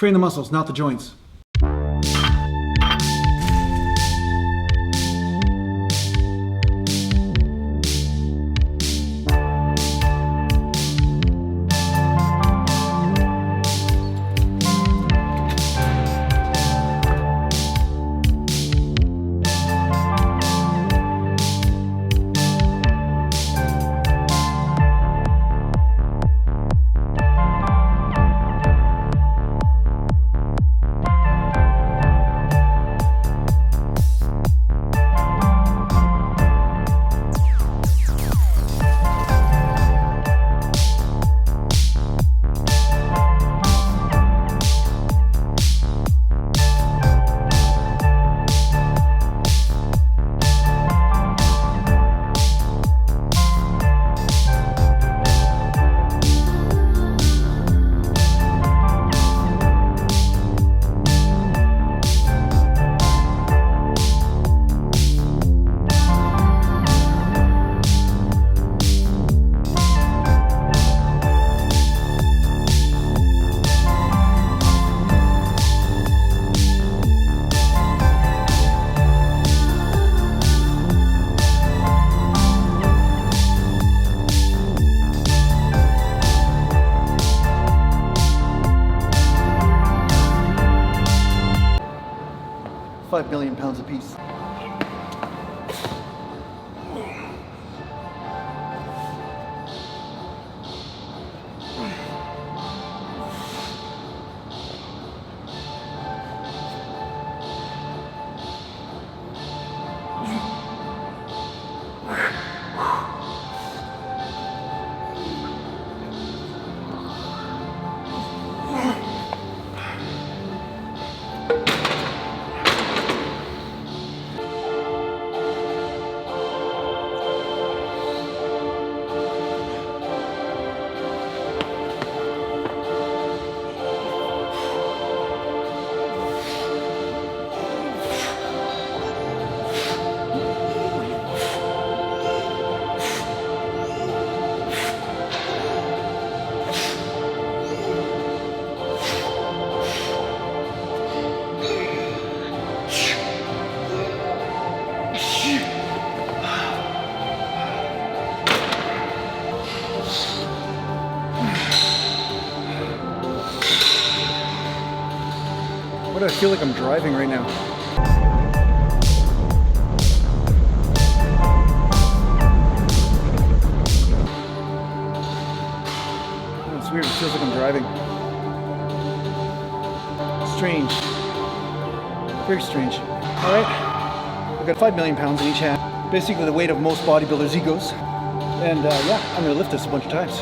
Train the muscles, not the joints. $5 million a piece. Why do I feel like I'm driving right now? Oh, it's weird, it feels like I'm driving. Strange. Very strange. Alright, I've got 5 million pounds in each hand. Basically the weight of most bodybuilders' egos. And yeah, I'm gonna lift this a bunch of times.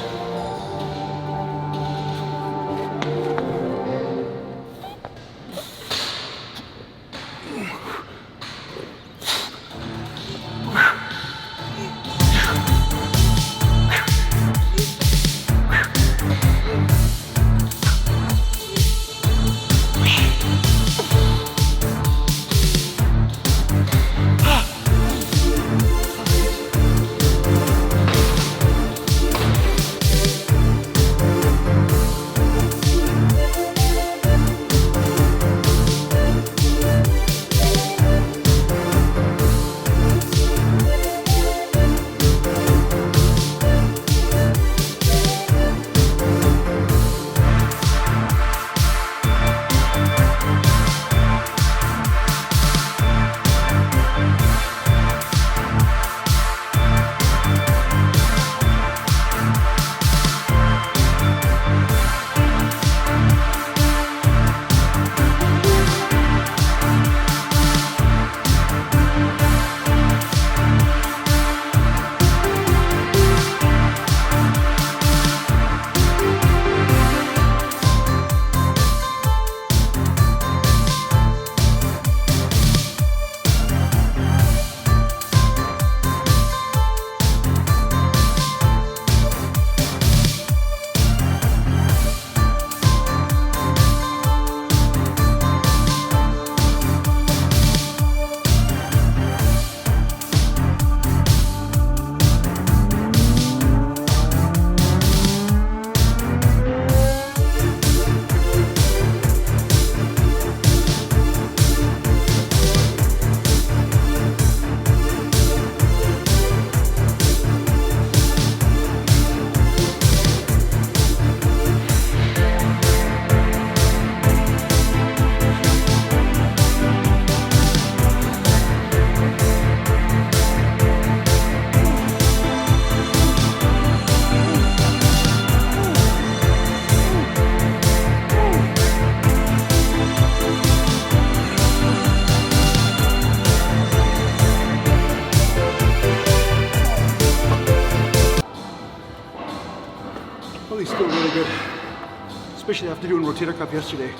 especially after doing rotator cuff yesterday.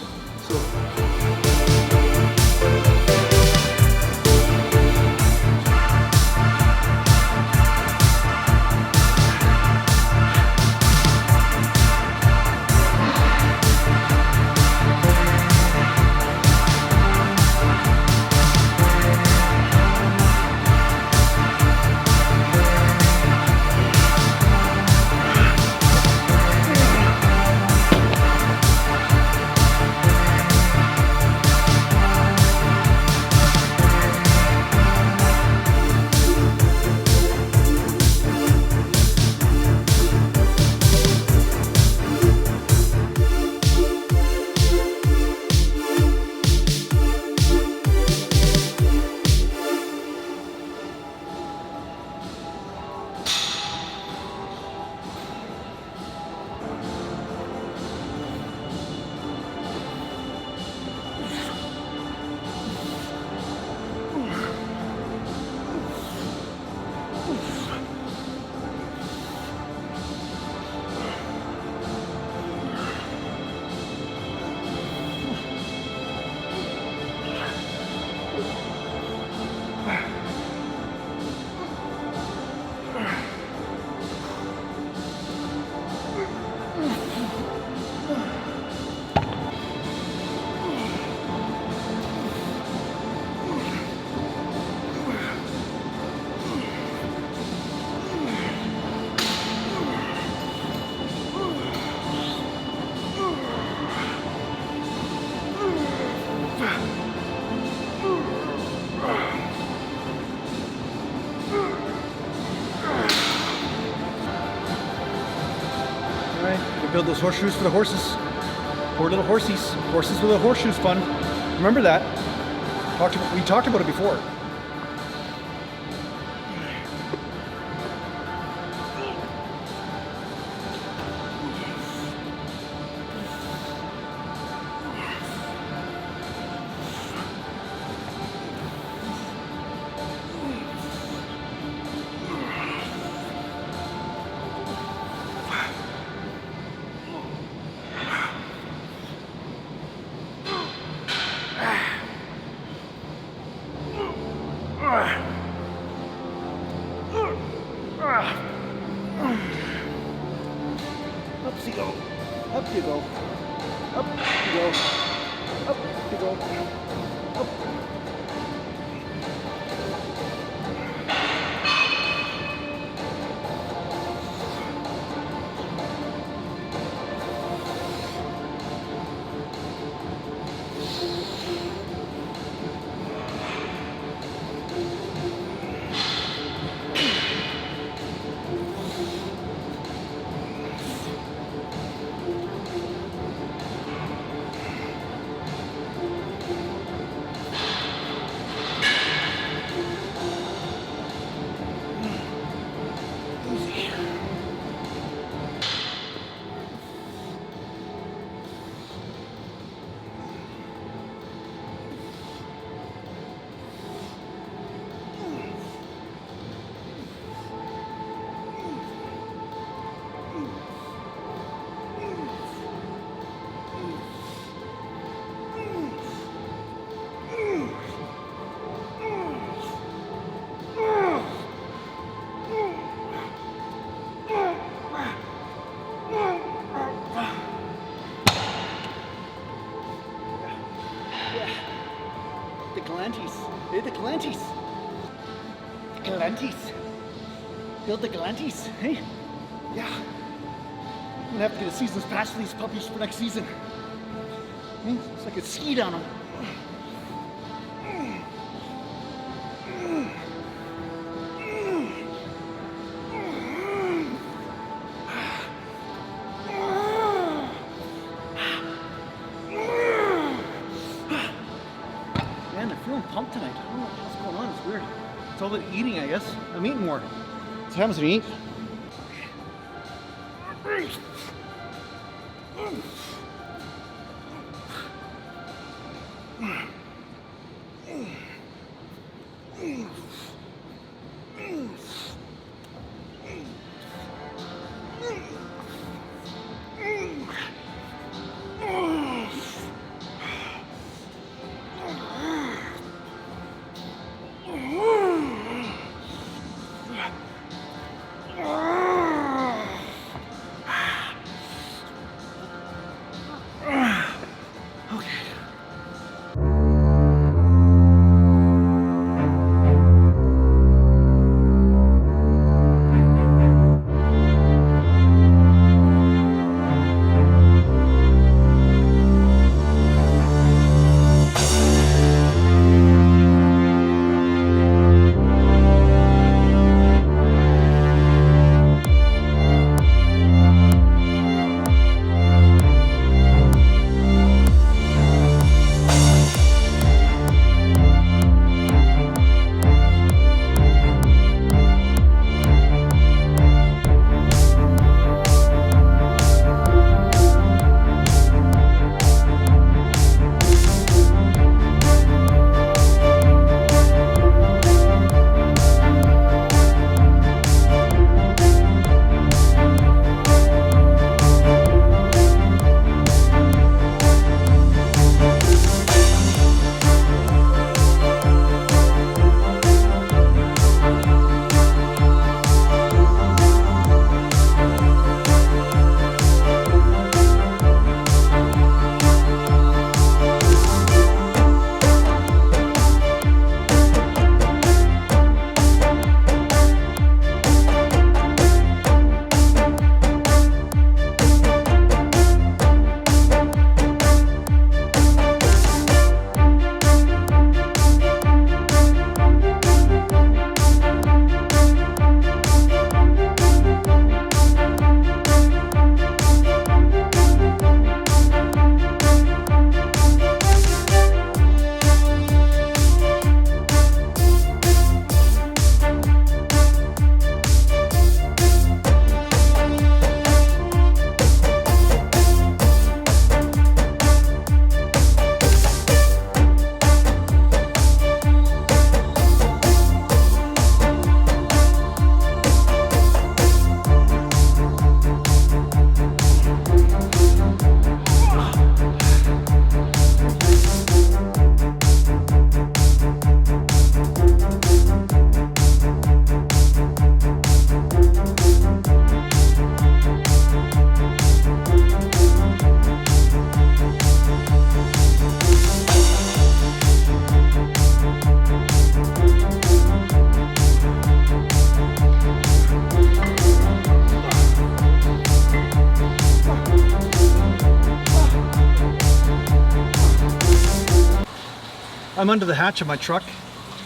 So. Build those horseshoes for the horses. Poor little horsies. Horses with little horseshoes fun. Remember that? We talked about it before. Up you go. Up you go. Up you go. Up you go. Up. The galantes. Hey, the galantes. The galantes. Build the galantes. Hey? Yeah. I'm gonna have to get a season's pass for these puppies for next season. Hey? It's like a ski on them. Pumped tonight. I don't know what's going on. It's weird. It's all about eating, I guess. I'm eating more. What happens when you eat? Okay. I'm under the hatch of my truck.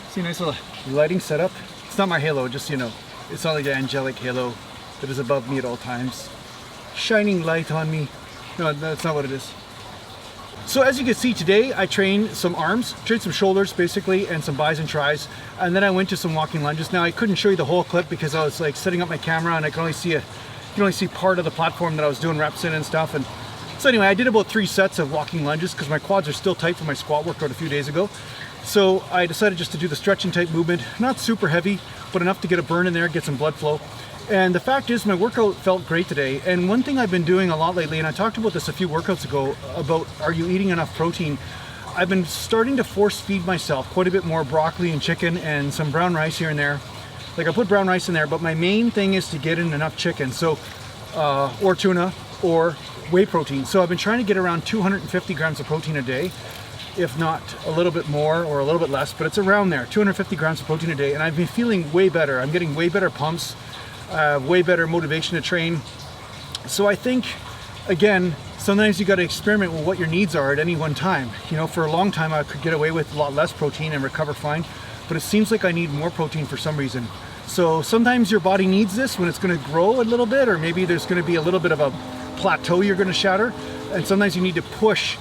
See a nice little lighting setup. It's not my halo, just, you know, it's not like the angelic halo that is above me at all times. Shining light on me. No, that's not what it is. So as you can see today, I trained some arms, trained some shoulders basically, and some bis and tris, and then I went to some walking lunges. Now I couldn't show you the whole clip because I was like setting up my camera and I could only see part of the platform that I was doing reps in and stuff. And so anyway, I did about 3 sets of walking lunges because my quads are still tight from my squat workout a few days ago. So I decided just to do the stretching type movement, not super heavy, but enough to get a burn in there, get some blood flow. And the fact is my workout felt great today. And one thing I've been doing a lot lately, and I talked about this a few workouts ago, about are you eating enough protein? I've been starting to force feed myself quite a bit more broccoli and chicken and some brown rice here and there. Like I put brown rice in there, but my main thing is to get in enough chicken, so or tuna or whey protein. So I've been trying to get around 250 grams of protein a day, if not a little bit more or a little bit less, but it's around there, 250 grams of protein a day. And I've been feeling way better. I'm getting way better pumps, way better motivation to train. So I think, again, sometimes you got to experiment with what your needs are at any one time. You know, for a long time I could get away with a lot less protein and recover fine, but it seems like I need more protein for some reason. So sometimes your body needs this when it's going to grow a little bit, or maybe there's going to be a little bit of a plateau you're going to shatter, and sometimes you need to push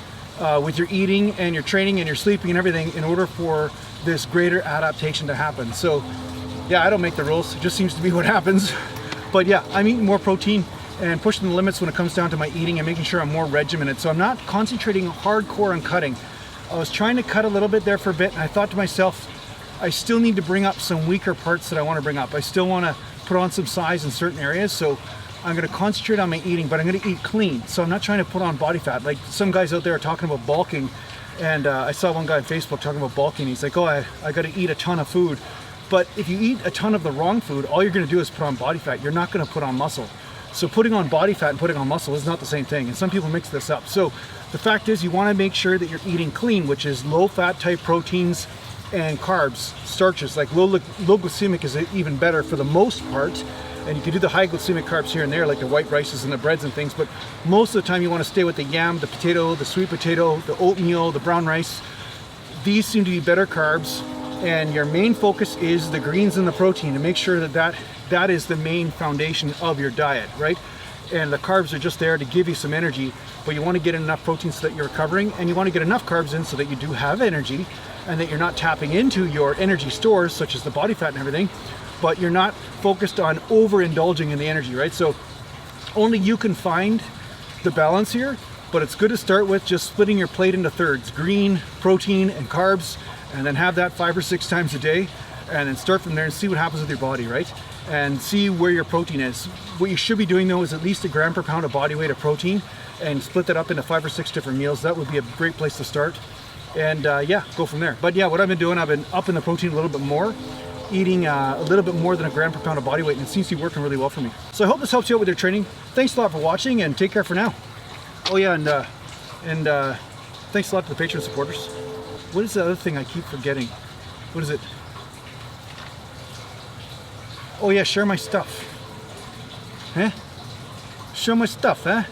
with your eating and your training and your sleeping and everything in order for this greater adaptation to happen. So yeah, I don't make the rules, it just seems to be what happens. But yeah, I'm eating more protein and pushing the limits when it comes down to my eating and making sure I'm more regimented. So I'm not concentrating hardcore on cutting. I was trying to cut a little bit there for a bit, and I thought to myself, I still need to bring up some weaker parts that I want to bring up. I still want to put on some size in certain areas, so I'm going to concentrate on my eating, but I'm going to eat clean. So I'm not trying to put on body fat. Like some guys out there are talking about bulking, and I saw one guy on Facebook talking about bulking. He's like, oh, I got to eat a ton of food. But if you eat a ton of the wrong food, all you're going to do is put on body fat. You're not going to put on muscle. So putting on body fat and putting on muscle is not the same thing, and some people mix this up. So the fact is, you want to make sure that you're eating clean, which is low fat type proteins and carbs, starches. Like low glycemic is even better for the most part, and you can do the high glycemic carbs here and there, like the white rices and the breads and things, but most of the time you want to stay with the yam, the potato, the sweet potato, the oatmeal, the brown rice. These seem to be better carbs, and your main focus is the greens and the protein, to make sure that is the main foundation of your diet, right? And the carbs are just there to give you some energy, but you want to get enough protein so that you're recovering, and you want to get enough carbs in so that you do have energy, and that you're not tapping into your energy stores, such as the body fat and everything, but you're not focused on overindulging in the energy, right? So only you can find the balance here, but it's good to start with just splitting your plate into thirds, green, protein, and carbs, and then have that 5 or 6 times a day, and then start from there and see what happens with your body, right? And see where your protein is. What you should be doing though is at least 1 gram per pound of body weight of protein, and split that up into 5 or 6 different meals. That would be a great place to start. And yeah, go from there. But yeah, what I've been doing, I've been upping the protein a little bit more, eating a little bit more than 1 gram per pound of body weight, and it seems to be working really well for me. So I hope this helps you out with your training. Thanks a lot for watching, and take care for now. Oh yeah, and thanks a lot to the Patreon supporters. What is the other thing I keep forgetting? What is it? Oh yeah, share my stuff. Huh? Show my stuff, huh?